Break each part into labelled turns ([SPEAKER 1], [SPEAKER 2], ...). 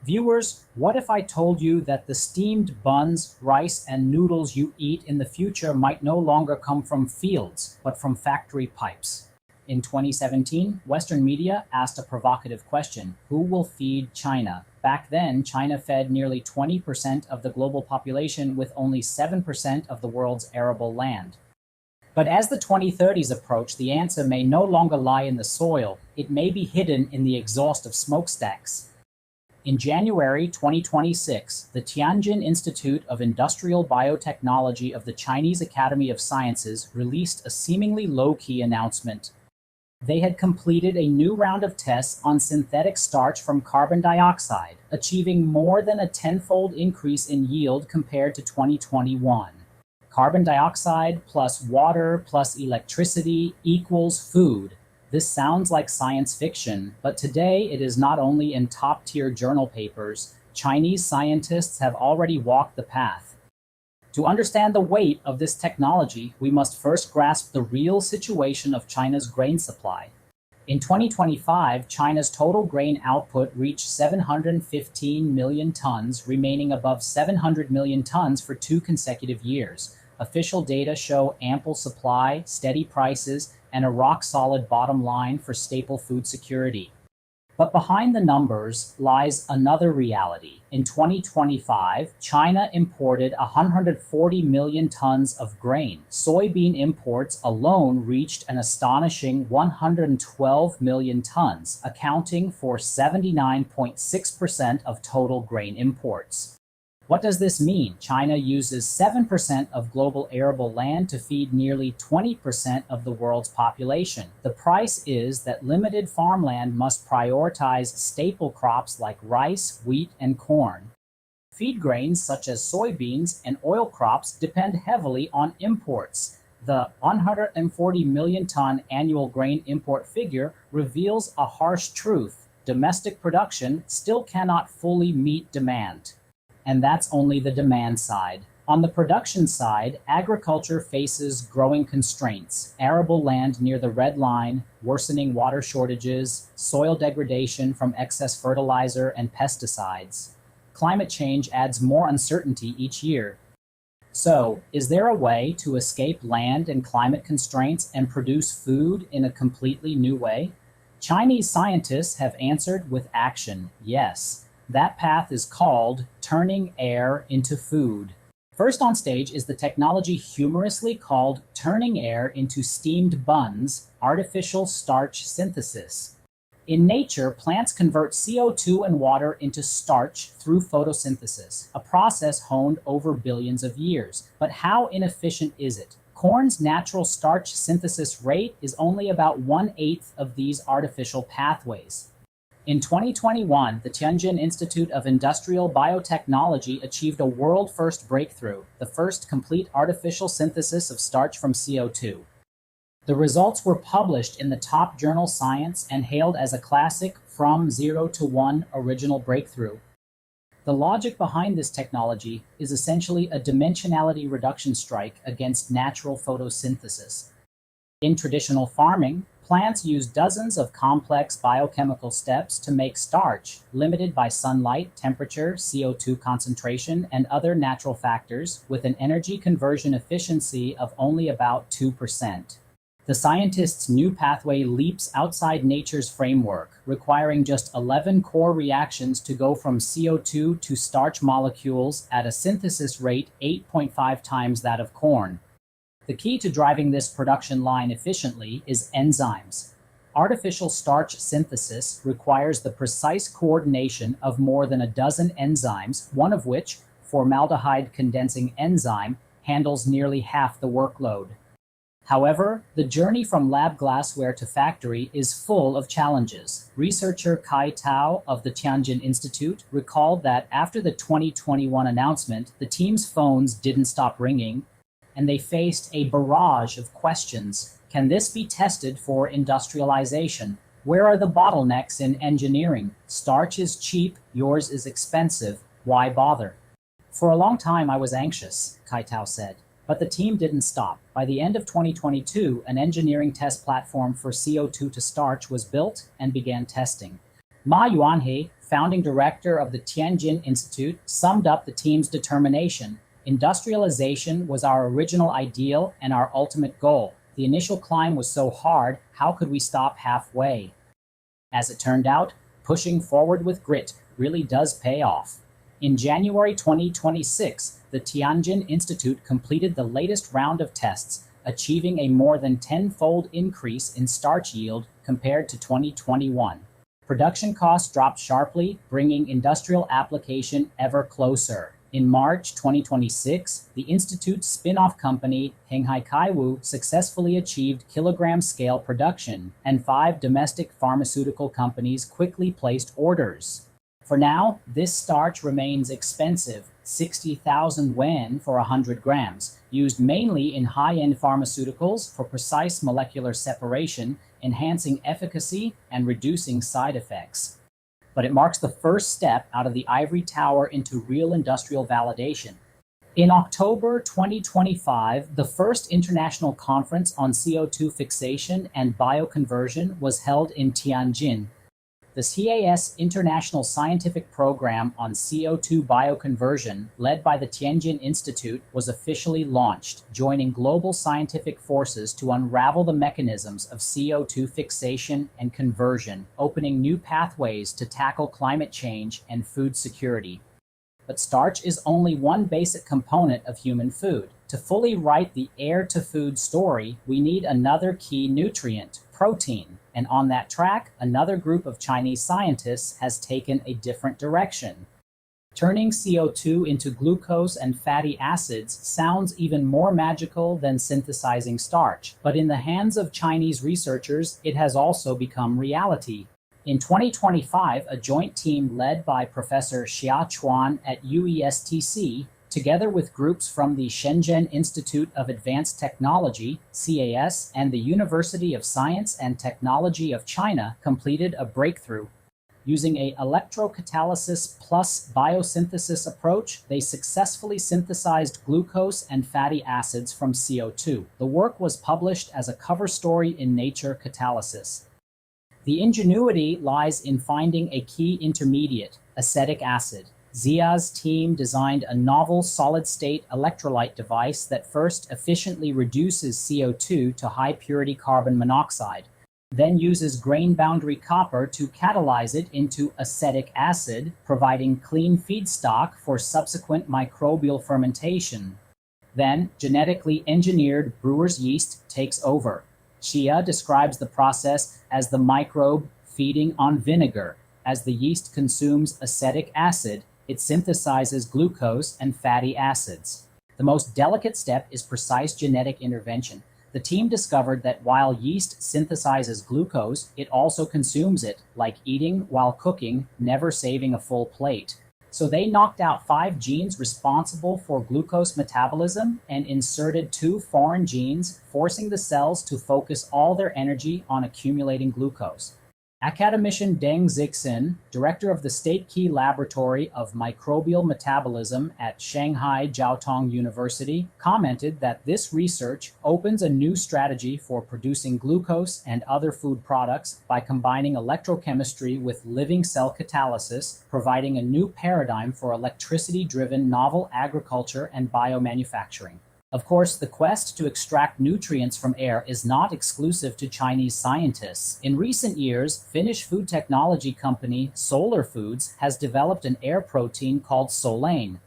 [SPEAKER 1] Viewers, what if I told you that the steamed buns, rice, and noodles you eat in the future might no longer come from fields, but from factory pipes? In 2017, Western media asked a provocative question: who will feed China? Back then, China fed nearly 20% of the global population with only 7% of the world's arable land. But as the 2030s approach, the answer may no longer lie in the soil. It may be hidden in the exhaust of smokestacks. In January 2026, the Tianjin Institute of Industrial Biotechnology of the Chinese Academy of Sciences released a seemingly low-key announcement. They had completed a new round of tests on synthetic starch from carbon dioxide, achieving more than a tenfold increase in yield compared to 2021. Carbon dioxide plus water plus electricity equals food. This sounds like science fiction, but today it is not only in top-tier journal papers. Chinese scientists have already walked the path. To understand the weight of this technology, we must first grasp the real situation of China's grain supply. In 2025, China's total grain output reached 715 million tons, remaining above 700 million tons for 2 consecutive years. Official data show ample supply, steady prices, and a rock-solid bottom line for staple food security. But behind the numbers lies another reality. In 2025, China imported 140 million tons of grain. Soybean imports alone reached an astonishing 112 million tons, accounting for 79.6% of total grain imports. What does this mean? China uses 7% of global arable land to feed nearly 20% of the world's population. The price is that limited farmland must prioritize staple crops like rice, wheat, and corn. Feed grains such as soybeans and oil crops depend heavily on imports. The 140 million ton annual grain import figure reveals a harsh truth: domestic production still cannot fully meet demand. And that's only the demand side. On the production side, agriculture faces growing constraints: arable land near the red line, worsening water shortages, soil degradation from excess fertilizer and pesticides. Climate change adds more uncertainty each year. So, is there a way to escape land and climate constraints and produce food in a completely new way? Chinese scientists have answered with action: yes. That path is called turning air into food. First on stage is the technology humorously called turning air into steamed buns, artificial starch synthesis. In nature, plants convert CO2 and water into starch through photosynthesis, a process honed over billions of years. But how inefficient is it? Corn's natural starch synthesis rate is only about 1/8 of these artificial pathways. In 2021, the Tianjin Institute of Industrial Biotechnology achieved a world-first breakthrough: the first complete artificial synthesis of starch from CO2. The results were published in the top journal Science and hailed as a classic from 0 to 1 original breakthrough. The logic behind this technology is essentially a dimensionality reduction strike against natural photosynthesis. In traditional farming, plants use dozens of complex biochemical steps to make starch, limited by sunlight, temperature, CO2 concentration, and other natural factors, with an energy conversion efficiency of only about 2%. The scientists' new pathway leaps outside nature's framework, requiring just 11 core reactions to go from CO2 to starch molecules at a synthesis rate 8.5 times that of corn. The key to driving this production line efficiently is enzymes. Artificial starch synthesis requires the precise coordination of more than a dozen enzymes, one of which, formaldehyde condensing enzyme, handles nearly half the workload. However, the journey from lab glassware to factory is full of challenges. Researcher Kai Tao of the Tianjin Institute recalled that after the 2021 announcement, the team's phones didn't stop ringing, and they faced a barrage of questions. Can this be tested for industrialization? Where are the bottlenecks in engineering? Starch is cheap, yours is expensive. Why bother? For a long time I was anxious, Kai Tao said. But the team didn't stop. By the end of 2022, an engineering test platform for CO2 to starch was built and began testing. Ma Yuanhe, founding director of the Tianjin Institute, summed up the team's determination. Industrialization was our original ideal and our ultimate goal. The initial climb was so hard, how could we stop halfway? As it turned out, pushing forward with grit really does pay off. In January 2026, the Tianjin Institute completed the latest round of tests, achieving a more than tenfold increase in starch yield compared to 2021. Production costs dropped sharply, bringing industrial application ever closer. In March 2026, the Institute's spin-off company, Henghai Kaiwu, successfully achieved kilogram-scale production, and 5 domestic pharmaceutical companies quickly placed orders. For now, this starch remains expensive, 60,000 yuan for 100 grams, used mainly in high-end pharmaceuticals for precise molecular separation, enhancing efficacy and reducing side effects. But it marks the first step out of the ivory tower into real industrial validation. In October 2025, the first international conference on CO2 fixation and bioconversion was held in Tianjin. The CAS International Scientific Program on CO2 Bioconversion, led by the Tianjin Institute, was officially launched, joining global scientific forces to unravel the mechanisms of CO2 fixation and conversion, opening new pathways to tackle climate change and food security. But starch is only one basic component of human food. To fully write the air-to-food story, we need another key nutrient, protein. And on that track, another group of Chinese scientists has taken a different direction. Turning CO2 into glucose and fatty acids sounds even more magical than synthesizing starch, but in the hands of Chinese researchers, it has also become reality. In 2025, a joint team led by Professor Xia Chuan at UESTC, together with groups from the Shenzhen Institute of Advanced Technology, CAS, and the University of Science and Technology of China, completed a breakthrough. Using an electrocatalysis plus biosynthesis approach, they successfully synthesized glucose and fatty acids from CO2. The work was published as a cover story in Nature Catalysis. The ingenuity lies in finding a key intermediate, acetic acid. Xia's team designed a novel solid-state electrolyte device that first efficiently reduces CO2 to high-purity carbon monoxide, then uses grain boundary copper to catalyze it into acetic acid, providing clean feedstock for subsequent microbial fermentation. Then, genetically engineered brewer's yeast takes over. Xia describes the process as the microbe feeding on vinegar. As the yeast consumes acetic acid, it synthesizes glucose and fatty acids. The most delicate step is precise genetic intervention. The team discovered that while yeast synthesizes glucose, it also consumes it, like eating while cooking, never saving a full plate. So they knocked out 5 genes responsible for glucose metabolism and inserted 2 foreign genes, forcing the cells to focus all their energy on accumulating glucose. Academician Deng Zixin, director of the State Key Laboratory of Microbial Metabolism at Shanghai Jiaotong University, commented that this research opens a new strategy for producing glucose and other food products by combining electrochemistry with living cell catalysis, providing a new paradigm for electricity-driven novel agriculture and biomanufacturing. Of course, the quest to extract nutrients from air is not exclusive to Chinese scientists. In recent years, Finnish food technology company Solar Foods has developed an air protein called Solane.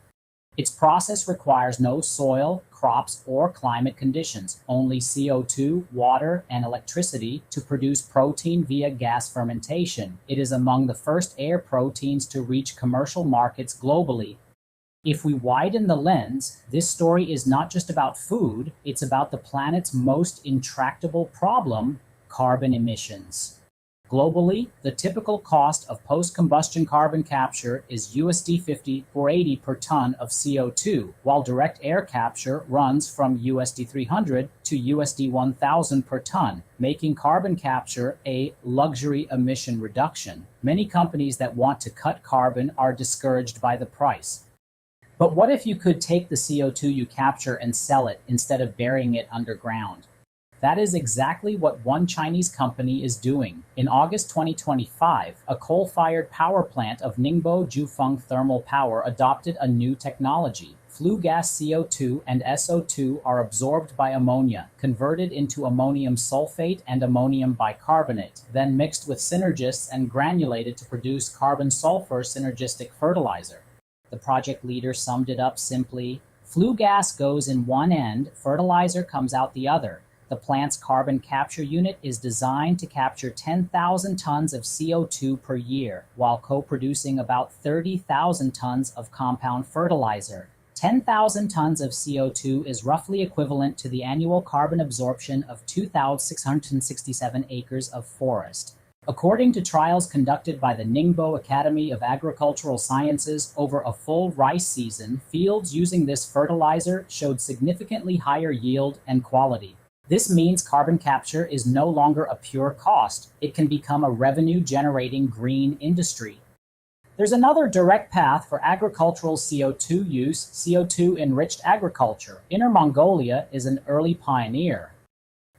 [SPEAKER 1] Its process requires no soil, crops, or climate conditions, only CO2, water, and electricity to produce protein via gas fermentation. It is among the first air proteins to reach commercial markets globally. If we widen the lens, this story is not just about food, it's about the planet's most intractable problem, carbon emissions. Globally, the typical cost of post-combustion carbon capture is $50 or $80 per ton of CO2, while direct air capture runs from $300 to $1,000 per ton, making carbon capture a luxury emission reduction. Many companies that want to cut carbon are discouraged by the price. But what if you could take the CO2 you capture and sell it instead of burying it underground? That is exactly what one Chinese company is doing. In August 2025, a coal-fired power plant of Ningbo Jufeng Thermal Power adopted a new technology. Flue gas CO2 and SO2 are absorbed by ammonia, converted into ammonium sulfate and ammonium bicarbonate, then mixed with synergists and granulated to produce carbon-sulfur synergistic fertilizer. The project leader summed it up simply: flue gas goes in one end, fertilizer comes out the other. The plant's carbon capture unit is designed to capture 10,000 tons of CO2 per year, while co-producing about 30,000 tons of compound fertilizer. 10,000 tons of CO2 is roughly equivalent to the annual carbon absorption of 2,667 acres of forest. According to trials conducted by the Ningbo Academy of Agricultural Sciences over a full rice season, fields using this fertilizer showed significantly higher yield and quality. This means carbon capture is no longer a pure cost. It can become a revenue-generating green industry. There's another direct path for agricultural CO2 use: CO2-enriched agriculture. Inner Mongolia is an early pioneer.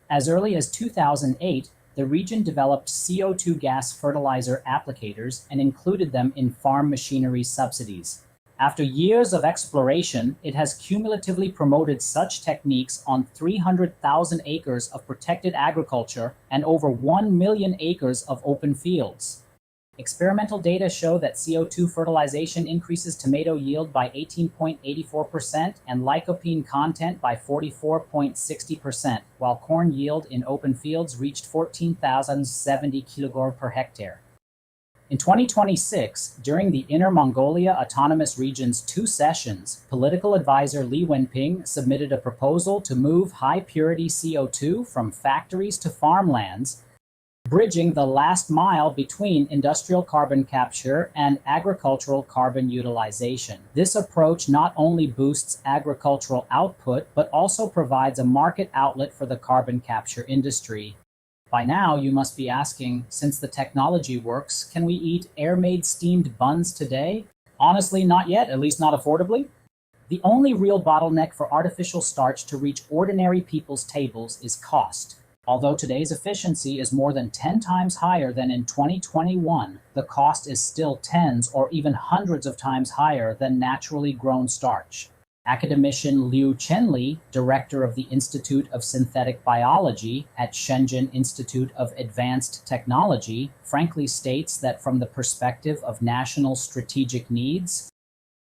[SPEAKER 1] As early as 2008, the region developed CO2 gas fertilizer applicators and included them in farm machinery subsidies. After years of exploration, it has cumulatively promoted such techniques on 300,000 acres of protected agriculture and over 1 million acres of open fields. Experimental data show that CO2 fertilization increases tomato yield by 18.84% and lycopene content by 44.60%, while corn yield in open fields reached 14,070 kg per hectare. In 2026, during the Inner Mongolia Autonomous Region's 2 sessions, political advisor Li Wenping submitted a proposal to move high-purity CO2 from factories to farmlands, bridging the last mile between industrial carbon capture and agricultural carbon utilization. This approach not only boosts agricultural output, but also provides a market outlet for the carbon capture industry. By now, you must be asking, since the technology works, can we eat air-made steamed buns today? Honestly, not yet, at least not affordably. The only real bottleneck for artificial starch to reach ordinary people's tables is cost. Although today's efficiency is more than 10 times higher than in 2021, the cost is still tens or even hundreds of times higher than naturally grown starch. Academician Liu Chenli, director of the Institute of Synthetic Biology at Shenzhen Institute of Advanced Technology, frankly states that from the perspective of national strategic needs,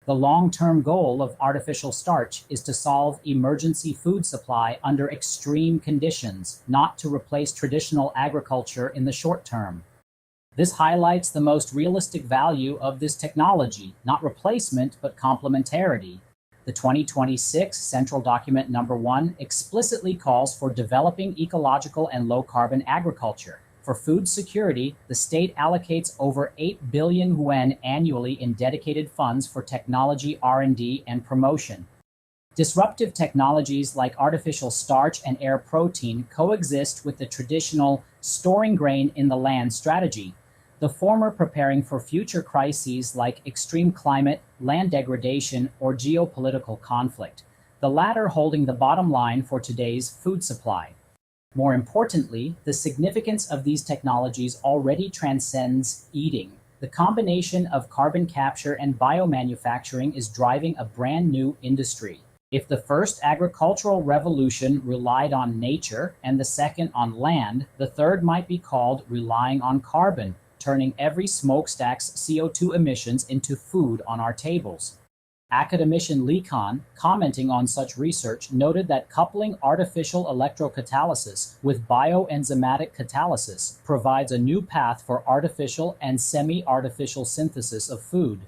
[SPEAKER 1] the long-term goal of artificial starch is to solve emergency food supply under extreme conditions, not to replace traditional agriculture in the short term. This highlights the most realistic value of this technology, not replacement, but complementarity. The 2026 Central Document No. 1 explicitly calls for developing ecological and low-carbon agriculture. For food security, the state allocates over 8 billion yuan annually in dedicated funds for technology R&D and promotion. Disruptive technologies like artificial starch and air protein coexist with the traditional storing grain in the land strategy, the former preparing for future crises like extreme climate, land degradation, or geopolitical conflict, the latter holding the bottom line for today's food supply. More importantly, the significance of these technologies already transcends eating. The combination of carbon capture and biomanufacturing is driving a brand new industry. If the first agricultural revolution relied on nature and the second on land, the third might be called relying on carbon, turning every smokestack's CO2 emissions into food on our tables. Academician Li Kan, commenting on such research, noted that coupling artificial electrocatalysis with bioenzymatic catalysis provides a new path for artificial and semi-artificial synthesis of food.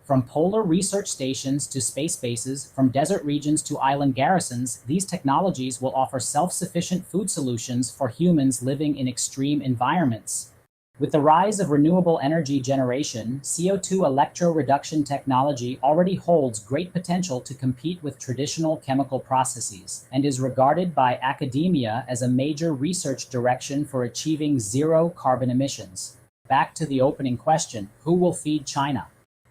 [SPEAKER 1] From polar research stations to space bases, from desert regions to island garrisons, these technologies will offer self-sufficient food solutions for humans living in extreme environments. With the rise of renewable energy generation, CO2 electroreduction technology already holds great potential to compete with traditional chemical processes and is regarded by academia as a major research direction for achieving zero carbon emissions. Back to the opening question, who will feed China?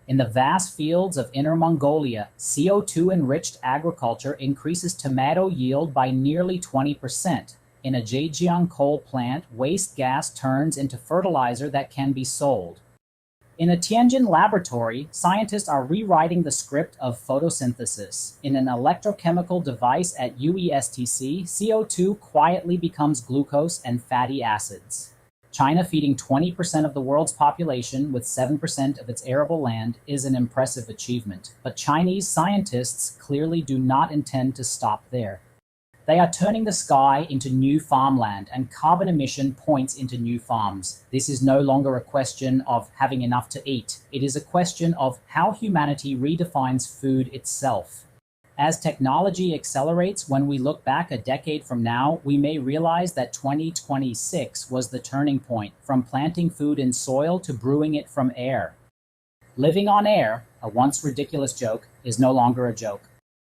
[SPEAKER 1] In the vast fields of Inner Mongolia, CO2-enriched agriculture increases tomato yield by nearly 20%. In a Zhejiang coal plant, waste gas turns into fertilizer that can be sold. In a Tianjin laboratory, scientists are rewriting the script of photosynthesis. In an electrochemical device at UESTC, CO2 quietly becomes glucose and fatty acids. China, feeding 20% of the world's population with 7% of its arable land, is an impressive achievement. But Chinese scientists clearly do not intend to stop there. They are turning the sky into new farmland, and carbon emission points into new farms. This is no longer a question of having enough to eat. It is a question of how humanity redefines food itself. As technology accelerates, when we look back a decade from now, we may realize that 2026 was the turning point, from planting food in soil to brewing it from air. Living on air, a once ridiculous joke, is no longer a joke.